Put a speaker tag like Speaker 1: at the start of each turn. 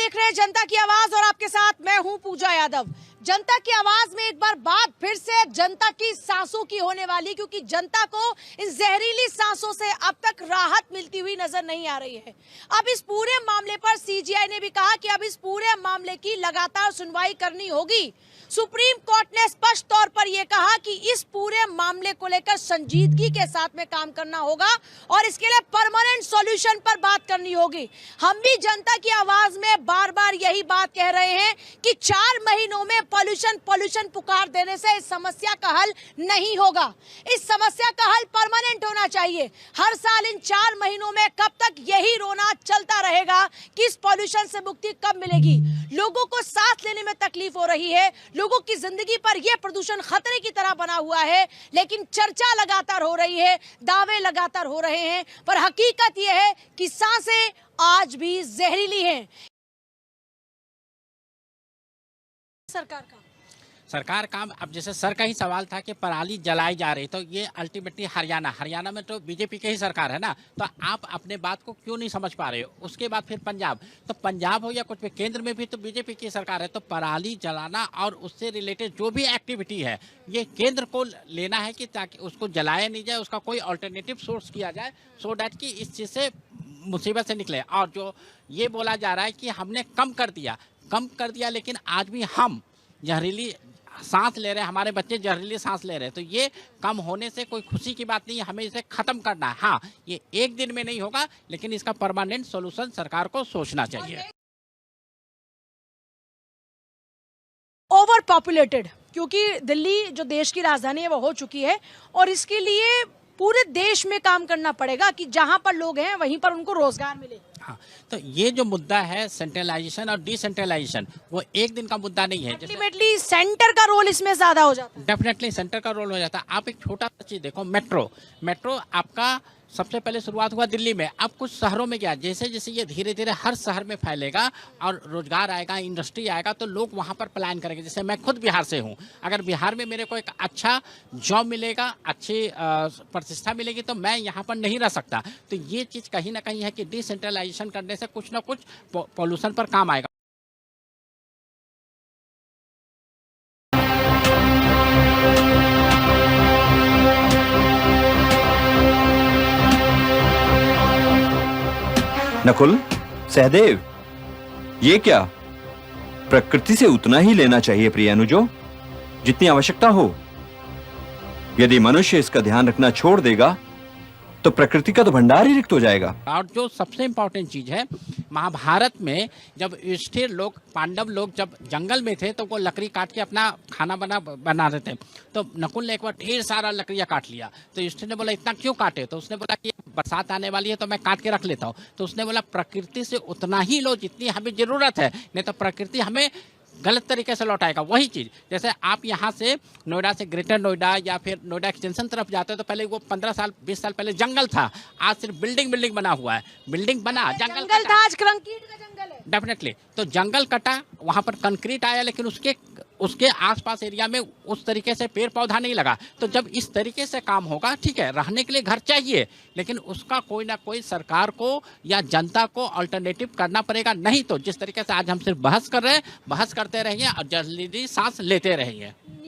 Speaker 1: देख रहे हैं जनता की आवाज और आपके साथ मैं हूं पूजा यादव। जनता की आवाज में एक बार बात फिर से जनता की सांसों की होने वाली, क्योंकि जनता को इन जहरीली सांसों से अब तक राहत मिलती हुई नजर नहीं आ रही है। अब इस पूरे मामले पर सीजीआई ने भी कहा कि अब इस पूरे मामले की लगातार सुनवाई करनी होगी। सुप्रीम कोर्ट ने स्पष्ट तौर पर यह कहा कि इस पूरे मामले को लेकर संजीदगी के साथ में काम करना होगा और इसके लिए परमानेंट सॉल्यूशन पर बात करनी होगी। हम भी जनता की आवाज में बार बार यही बात कह रहे हैं कि 4 महीनों में पॉल्यूशन पुकार देने से इस समस्या का हल नहीं होगा। इस समस्या का हल परमानेंट होना चाहिए। हर साल इन 4 महीनों में कब तक यही रोना चलता रहेगा कि इस पॉल्यूशन से मुक्ति कब मिलेगी। लोगों को सांस लेने में तकलीफ हो रही है, लोगों की जिंदगी पर यह प्रदूषण खतरे की तरह बना हुआ है, लेकिन चर्चा लगातार हो रही है, दावे लगातार हो रहे हैं, पर हकीकत यह है कि सांसें आज भी जहरीली हैं।
Speaker 2: सरकार का अब जैसे सर का ही सवाल था कि पराली जलाई जा रही, तो ये अल्टीमेटली हरियाणा में तो बीजेपी की ही सरकार है ना, तो आप अपने बात को क्यों नहीं समझ पा रहे हो। उसके बाद फिर पंजाब, तो पंजाब हो या कुछ भी, केंद्र में भी तो बीजेपी की सरकार है, तो पराली जलाना और उससे रिलेटेड जो भी एक्टिविटी है ये केंद्र को लेना है कि ताकि उसको जलाया नहीं जाए, उसका कोई ऑल्टरनेटिव सोर्स किया जाए, सो डैट कि इस चीज़ से मुसीबत से निकले। और जो ये बोला जा रहा है कि हमने कम कर दिया, लेकिन आज भी हम जहरीली सांस ले रहे हैं, हमारे बच्चे जहरीली सांस ले रहे हैं, तो ये कम होने से कोई खुशी की बात नहीं है। हमें इसे खत्म करना है। हाँ, ये एक दिन में नहीं होगा, लेकिन इसका परमानेंट सॉल्यूशन सरकार को सोचना चाहिए।
Speaker 1: ओवर पॉपुलेटेड, क्योंकि दिल्ली जो देश की राजधानी है वो हो चुकी है और इसके लिए पूरे देश में काम करना पड़ेगा कि जहां पर लोग हैं वहीं पर उनको रोजगार मिले।
Speaker 2: हाँ, तो ये जो मुद्दा है सेंट्रलाइजेशन और डिसेंट्रलाइजेशन, वो एक दिन का मुद्दा नहीं है।
Speaker 1: अल्टीमेटली सेंटर का रोल इसमें ज्यादा हो जाता है।
Speaker 2: डेफिनेटली सेंटर का रोल हो जाता है। आप एक छोटा सा चीज देखो, मेट्रो आपका सबसे पहले शुरुआत हुआ दिल्ली में, अब कुछ शहरों में गया। जैसे जैसे ये धीरे धीरे हर शहर में फैलेगा और रोजगार आएगा, इंडस्ट्री आएगा, तो लोग वहाँ पर प्लान करेंगे। जैसे मैं खुद बिहार से हूँ, अगर बिहार में मेरे को एक अच्छा जॉब मिलेगा, अच्छी प्रतिष्ठा मिलेगी, तो मैं यहाँ पर नहीं रह सकता। तो ये चीज़ कहीं ना कहीं है कि डिसेंट्रलाइजेशन करने से कुछ ना कुछ पॉल्यूशन पर काम आएगा।
Speaker 3: नकुल, सहदेव, ये क्या? प्रकृति से उतना ही लेना चाहिए प्रियानुजो जितनी आवश्यकता हो। यदि मनुष्य इसका ध्यान रखना छोड़ देगा तो प्रकृति का तो भंडार ही रिक्त हो जाएगा।
Speaker 2: और जो सबसे इम्पोर्टेंट चीज है, महाभारत में जब युधिष्ठिर लोग, पांडव लोग जब जंगल में थे, तो वो लकड़ी काट के अपना खाना बना रहे थे। तो नकुल ने एक बार ढेर सारा लकड़ियाँ काट लिया, तो युधिष्ठिर ने बोला इतना क्यों काटे, तो उसने बोला कि बरसात आने वाली है तो मैं काट के रख लेता हूँ। तो उसने बोला प्रकृति से उतना ही लो जितनी हमें जरूरत है, नहीं तो प्रकृति हमें गलत तरीके से लौटाएगा। वही चीज़, जैसे आप यहाँ से नोएडा से ग्रेटर नोएडा या फिर नोएडा एक्सटेंशन तरफ जाते हो, तो पहले वो 15 साल 20 साल पहले जंगल था, आज सिर्फ बिल्डिंग बना हुआ है। बिल्डिंग बना, जंगल
Speaker 1: था, आज कंक्रीट का जंगल है।
Speaker 2: डेफिनेटली, तो जंगल कटा, वहाँ पर कंक्रीट आया, लेकिन उसके आसपास एरिया में उस तरीके से पेड़ पौधा नहीं लगा। तो जब इस तरीके से काम होगा, ठीक है, रहने के लिए घर चाहिए, लेकिन उसका कोई ना कोई सरकार को या जनता को अल्टरनेटिव करना पड़ेगा। नहीं तो जिस तरीके से आज हम सिर्फ बहस कर रहे हैं, बहस करते रहिए और जल्दी सांस लेते रहिए।